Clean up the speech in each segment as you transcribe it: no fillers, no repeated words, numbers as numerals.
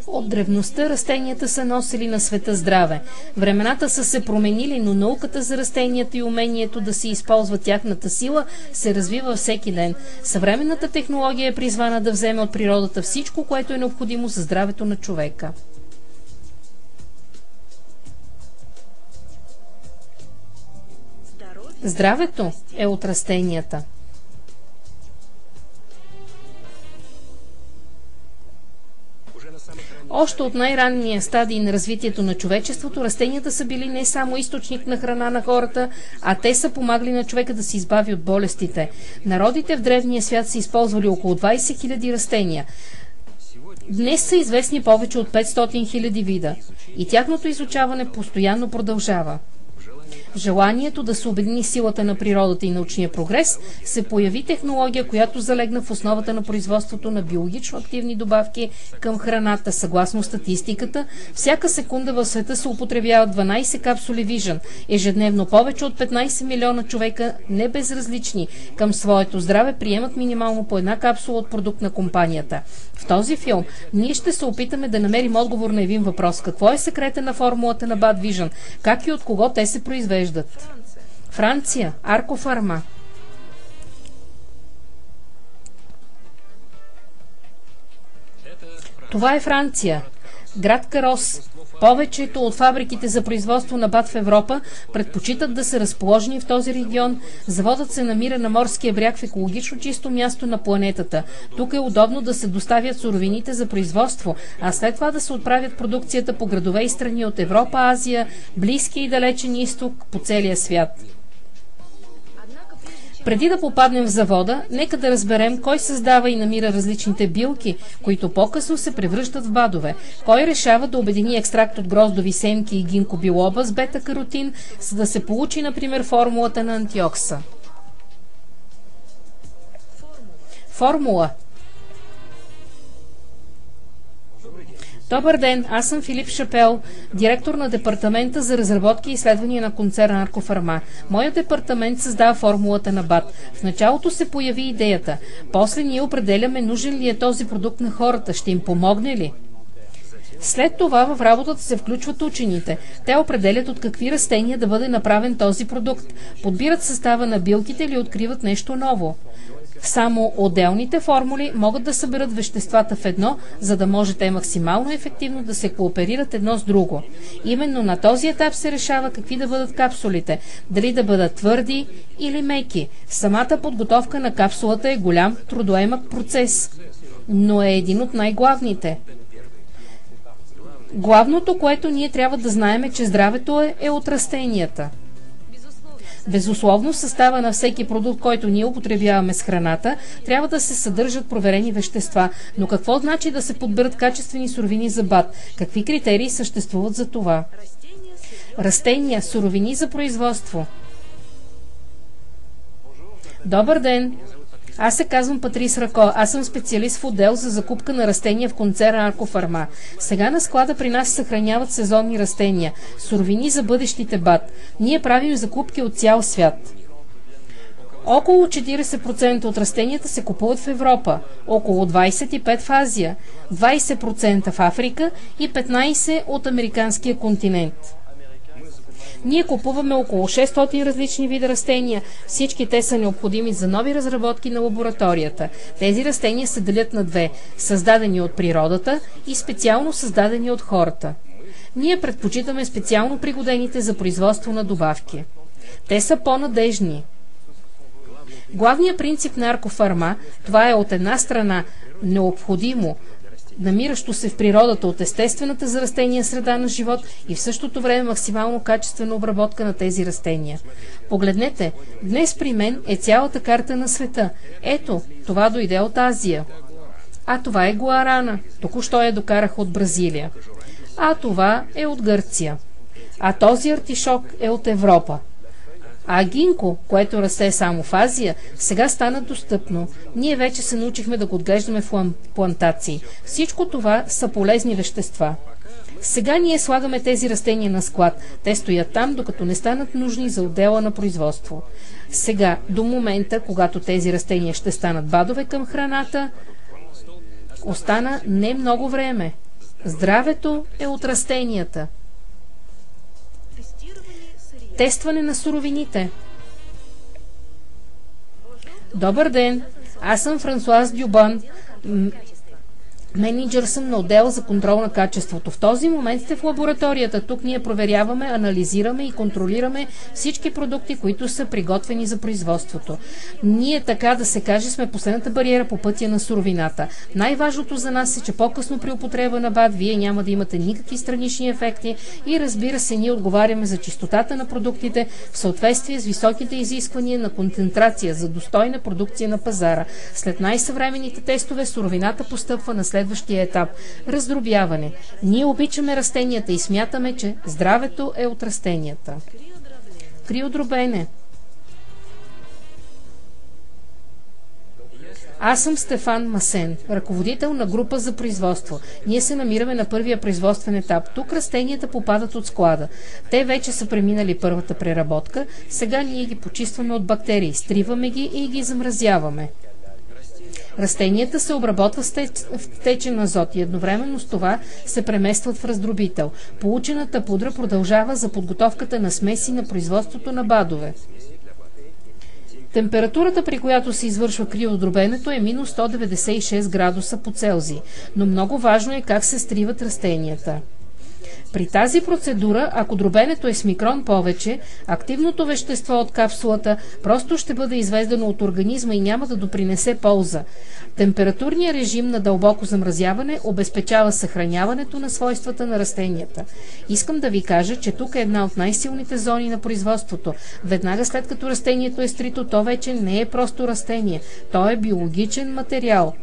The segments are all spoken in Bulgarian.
От древността растенията са носили на света здраве. Времената са се променили, но науката за растенията и умението да се използва тяхната сила се развива всеки ден. Съвременната технология е призвана да вземе от природата всичко, което е необходимо за здравето на човека. Здравето е от растенията. Още от най-ранния стадий на развитието на човечеството, растенията са били не само източник на храна на хората, а те са помагали на човека да се избави от болестите. Народите в древния свят са използвали около 20 000 растения. Днес са известни повече от 500 000 вида и тяхното изучаване постоянно продължава. В желанието да се обедини силата на природата и научния прогрес се появи технология, която залегна в основата на производството на биологично активни добавки към храната. Съгласно статистиката, всяка секунда в света се употребяват 12 капсули Vision. Ежедневно повече от 15 милиона човека, небезразлични към своето здраве, приемат минимално по една капсула от продукт на компанията. В този филм ние ще се опитаме да намерим отговор на един въпрос. Какво е секрета на формулата на Bad Vision? Как и от кого те се произвеждат? Франция. Аркофарма. Това е Франция. Град Карос. Повечето от фабриките за производство на БАД в Европа предпочитат да са разположени в този регион. Заводът се намира на морския бряг в екологично чисто място на планетата. Тук е удобно да се доставят суровините за производство, а след това да се отправят продукцията по градове и страни от Европа, Азия, Близкия и Далечен изток, по целия свят. Преди да попаднем в завода, нека да разберем кой създава и намира различните билки, които по-късно се превръщат в БАДове. Кой решава да обедини екстракт от гроздови семки и гинко билоба с бета-каротин, за да се получи, например, формулата на антиокса. Формула. Добър ден, аз съм Филип Шапел, директор на департамента за разработки и изследвания на концерна Аркофарма. Моят департамент създава формулата на БАД. В началото се появи идеята. После ние определяме нужен ли е този продукт на хората, ще им помогне ли? След това в работата се включват учените. Те определят от какви растения да бъде направен този продукт, подбират състава на билките или откриват нещо ново. Само отделните формули могат да съберат веществата в едно, за да може те максимално ефективно да се кооперират едно с друго. Именно на този етап се решава какви да бъдат капсулите, дали да бъдат твърди или меки. Самата подготовка на капсулата е голям, трудоемък процес, но е един от най-главните. Главното, което ние трябва да знаем, е, че здравето е от растенията. Безусловно, в състава на всеки продукт, който ние употребяваме с храната, трябва да се съдържат проверени вещества. Но какво значи да се подберат качествени суровини за БАД? Какви критерии съществуват за това? Растения, суровини за производство. Добър ден! Аз се казвам Патрис Рако. Аз съм специалист в отдел за закупка на растения в концерна Аркофарма. Сега на склада при нас се съхраняват сезонни растения, суровини за бъдещите БАД. Ние правим закупки от цял свят. Около 40% от растенията се купуват в Европа, около 25% в Азия, 20% в Африка и 15% от американския континент. Ние купуваме около 600 различни вида растения. Всички те са необходими за нови разработки на лабораторията. Тези растения се делят на две – създадени от природата и специално създадени от хората. Ние предпочитаме специално пригодените за производство на добавки. Те са по-надежни. Главният принцип на Аркофарма, това е от една страна необходимо, намиращо се в природата от естествената за растения среда на живот и в същото време максимално качествена обработка на тези растения. Погледнете, днес при мен е цялата карта на света. Ето, това дойде от Азия. А това е гуарана. Току-що я докарах от Бразилия. А това е от Гърция. А този артишок е от Европа. А гинко, което расте само в Азия, сега стана достъпно. Ние вече се научихме да го отглеждаме в плантации. Всичко това са полезни вещества. Сега ние слагаме тези растения на склад. Те стоят там, докато не станат нужни за отдела на производство. Сега, до момента, когато тези растения ще станат БАДове към храната, остана не много време. Здравето е от растенията. Тестване на суровините. Добър ден! Аз съм Франсуаз Дюбан. Менеджер съм на отдел за контрол на качеството. В този момент сте в лабораторията. Тук ние проверяваме, анализираме и контролираме всички продукти, които са приготвени за производството. Ние, така да се каже, сме последната бариера по пътя на суровината. Най-важното за нас е, че по-късно при употреба на БАД вие няма да имате никакви странични ефекти и, разбира се, ние отговаряме за чистотата на продуктите в съответствие с високите изисквания на концентрация за достойна продукция на пазара. След най-съвременните тестове суровината постъпва на следващия етап – раздробяване. Ние обичаме растенията и смятаме, че здравето е от растенията. Криодробене. Аз съм Стефан Масен, ръководител на група за производство. Ние се намираме на първия производствен етап. Тук растенията попадат от склада. Те вече са преминали първата преработка. Сега ние ги почистваме от бактерии, стриваме ги и ги замразяваме. Растенията се обработват в течен азот и едновременно с това се преместват в раздробител. Получената пудра продължава за подготовката на смеси на производството на БАДове. Температурата, при която се извършва криодробенето, е минус 196 градуса по Целзий, но много важно е как се стриват растенията. При тази процедура, ако дробенето е с микрон повече, активното вещество от капсулата просто ще бъде изведено от организма и няма да допринесе полза. Температурният режим на дълбоко замразяване обезпечава съхраняването на свойствата на растенията. Искам да ви кажа, че тук е една от най-силните зони на производството. Веднага след като растението е стрито, то вече не е просто растение. То е биологичен материал,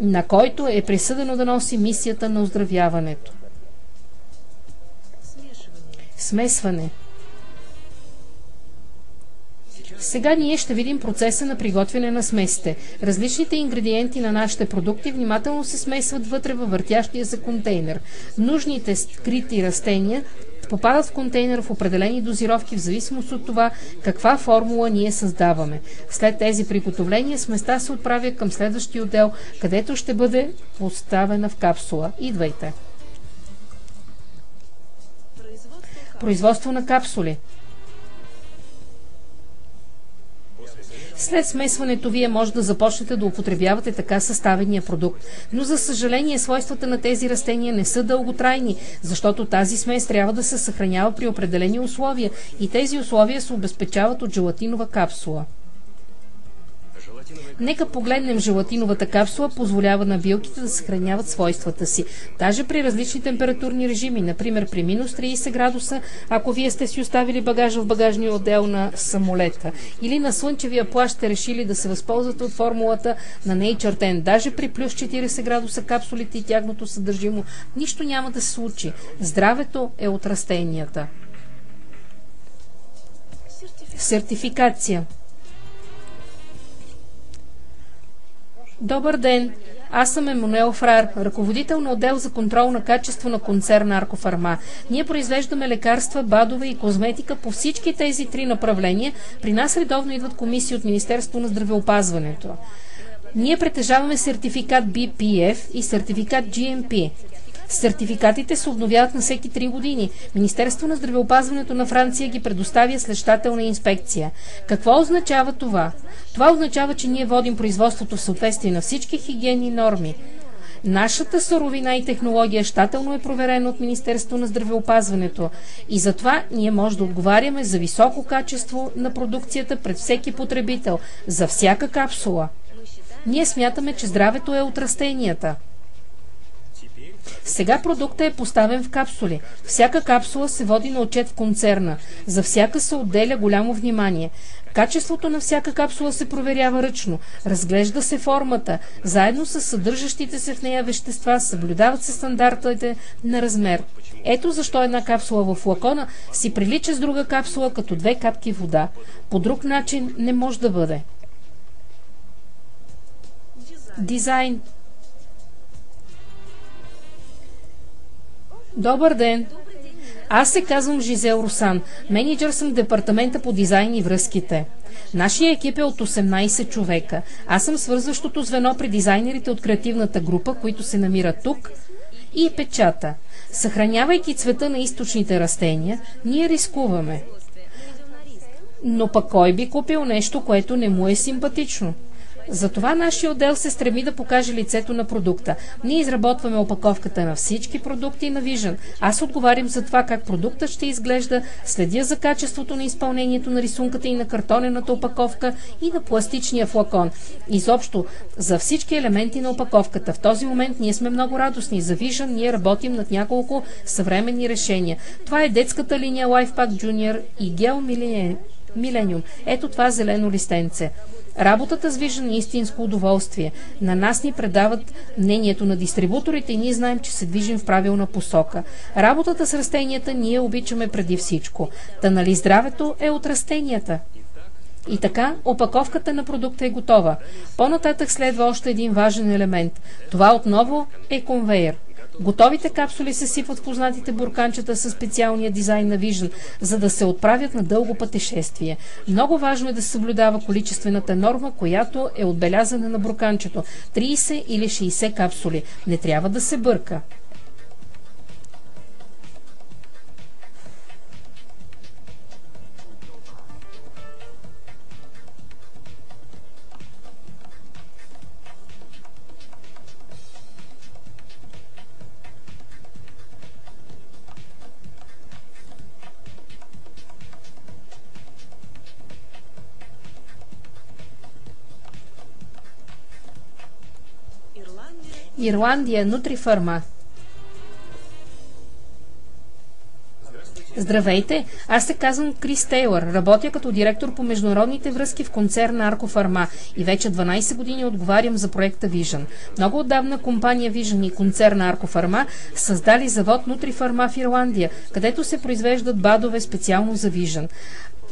на който е присъдено да носи мисията на оздравяването. Смесване. Сега ние ще видим процеса на приготвяне на смесите. Различните ингредиенти на нашите продукти внимателно се смесват вътре във въртящия се контейнер. Нужните скрити растения попадат в контейнера в определени дозировки в зависимост от това каква формула ние създаваме. След тези приготовления сместа се отправя към следващия отдел, където ще бъде поставена в капсула. Идвайте! Производство на капсули. След смесването вие може да започнете да употребявате така съставения продукт. Но за съжаление свойствата на тези растения не са дълготрайни, защото тази смес трябва да се съхранява при определени условия и тези условия се обезпечават от желатинова капсула. Нека погледнем желатиновата капсула, позволява на билките да съхраняват свойствата си. Даже при различни температурни режими, например при минус 30 градуса, ако вие сте си оставили багажа в багажния отдел на самолета, или на слънчевия плаж сте решили да се възползвате от формулата на Nature 10, даже при плюс 40 градуса капсулите и тяхното съдържимо, нищо няма да се случи. Здравето е от растенията. Сертификация. Добър ден! Аз съм Емануел Фрар, ръководител на отдел за контрол на качество на концерна Аркофарма. Ние произвеждаме лекарства, БАДове и козметика по всички тези три направления. При нас редовно идват комисии от Министерството на здравеопазването. Ние притежаваме сертификат BPF и сертификат GMP. Сертификатите се обновяват на всеки 3 години. Министерство на здравеопазването на Франция ги предоставя след щателна инспекция. Какво означава това? Това означава, че ние водим производството в съответствие на всички хигиенни норми. Нашата суровина и технология щателно е проверена от Министерство на здравеопазването и затова ние може да отговаряме за високо качество на продукцията пред всеки потребител, за всяка капсула. Ние смятаме, че здравето е от растенията. Сега продуктът е поставен в капсули. Всяка капсула се води на отчет в концерна. За всяка се отделя голямо внимание. Качеството на всяка капсула се проверява ръчно. Разглежда се формата. Заедно с съдържащите се в нея вещества съблюдават се стандартите на размер. Ето защо една капсула в флакона си прилича с друга капсула като 2 капки вода. По друг начин не може да бъде. Дизайн. Добър ден! Аз се казвам Жизел Русан. Менеджер съм в департамента по дизайн и връзките. Нашия екип е от 18 човека. Аз съм свързващото звено при дизайнерите от креативната група, които се намират тук, и печата. Съхранявайки цвета на източните растения, ние рискуваме. Но пък кой би купил нещо, което не му е симпатично? Затова нашия отдел се стреми да покаже лицето на продукта. Ние изработваме опаковката на всички продукти на Vision. Аз отговарям за това как продуктът ще изглежда, следя за качеството на изпълнението на рисунката и на картонената опаковка и на пластичния флакон. Изобщо за всички елементи на опаковката. В този момент ние сме много радостни. За Vision ние работим над няколко съвременни решения. Това е детската линия LifePack Junior и Gel Millennium. Ето това зелено листенце. Работата с Vision е истинско удоволствие. На нас ни предават мнението на дистрибуторите и ние знаем, че се движим в правилна посока. Работата с растенията ние обичаме преди всичко. Та нали здравето е от растенията? И така, опаковката на продукта е готова. По-нататък следва още един важен елемент. Това отново е конвейер. Готовите капсули се сипват в познатите бурканчета със специалния дизайн на Vision, за да се отправят на дълго пътешествие. Много важно е да се съблюдава количествената норма, която е отбелязана на бурканчето. 30 или 60 капсули. Не трябва да се бърка. Ирландия, Нутрифарма. Здравейте, аз се казвам Крис Тейлър, работя като директор по международните връзки в концерна Аркофарма и вече 12 години отговарям за проекта Vision. Много отдавна компания Vision и концерна Аркофарма създали завод Нутрифарма в Ирландия, където се произвеждат бадове специално за Vision.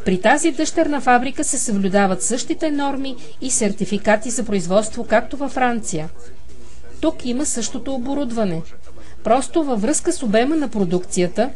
При тази дъщерна фабрика се съблюдават същите норми и сертификати за производство, както във Франция. Тук има същото оборудване. Просто във връзка с обема на продукцията,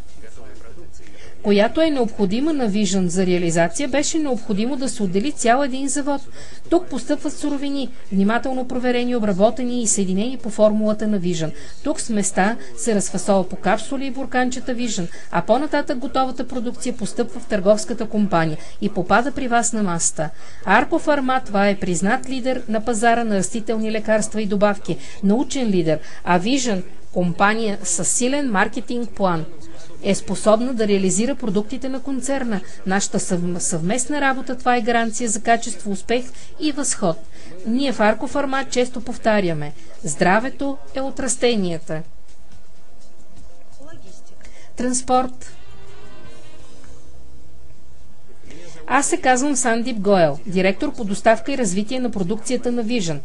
която е необходима на Vision за реализация, беше необходимо да се отдели цял един завод. Тук постъпват суровини, внимателно проверени, обработени и съединени по формулата на Vision. Тук с места се разфасова по капсули и бурканчета Vision, а по-нататък готовата продукция постъпва в търговската компания и попада при вас на масата. Аркофарма, това е признат лидер на пазара на растителни лекарства и добавки, научен лидер, а Vision, компания с силен маркетинг план, е способна да реализира продуктите на концерна. Нашата съвместна работа, това е гаранция за качество, успех и възход. Ние в Аркофарма често повтаряме: здравето е от растенията. Транспорт. Аз се казвам Сандип Гоел, директор по доставка и развитие на продукцията на Vision.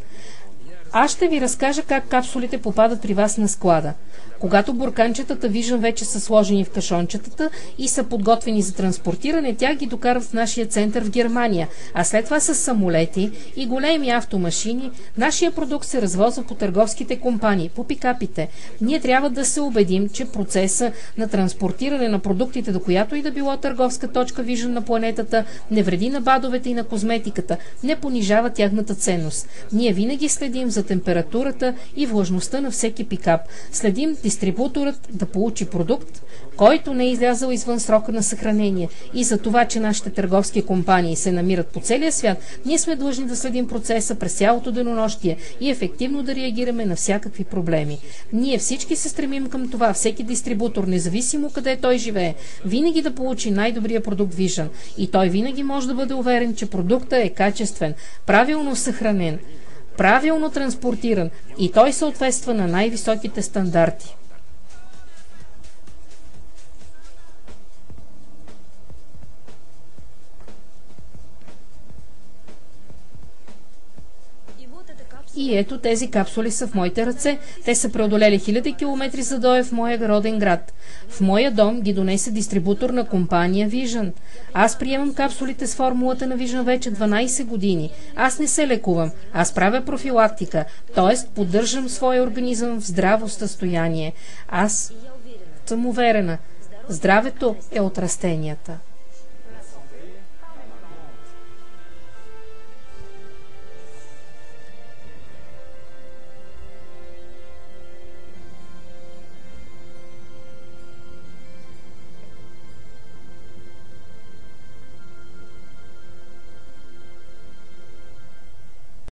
Аз ще ви разкажа как капсулите попадат при вас на склада. Когато бурканчетата Vision вече са сложени в кашончетата и са подготвени за транспортиране, тя ги докарват в нашия център в Германия, а след това с самолети и големи автомашини нашия продукт се развозва по търговските компании, по пикапите. Ние трябва да се убедим, че процеса на транспортиране на продуктите, до която и да било търговска точка Vision на планетата, не вреди на бадовете и на козметиката, не понижава тяхната ценност. Ние винаги следим за температурата и влажността на всеки пикап. Следим дистрибуторът да получи продукт, който не е излязъл извън срока на съхранение. И за това, че нашите търговски компании се намират по целия свят, ние сме длъжни да следим процеса през цялото денонощие и ефективно да реагираме на всякакви проблеми. Ние всички се стремим към това, всеки дистрибутор, независимо къде той живее, винаги да получи най-добрия продукт Vision. И той винаги може да бъде уверен, че продуктът е качествен, правилно съхранен, правилно транспортиран и той съответства на най-високите стандарти. И ето тези капсули са в моите ръце. Те са преодолели 1000 км задоя в моя роден град. В моя дом ги донесе дистрибутор на компания Vision. Аз приемам капсулите с формулата на Vision вече 12 години. Аз не се лекувам. Аз правя профилактика, т.е. поддържам своя организъм в здраво състояние. Аз съм уверена. Здравето е от растенията.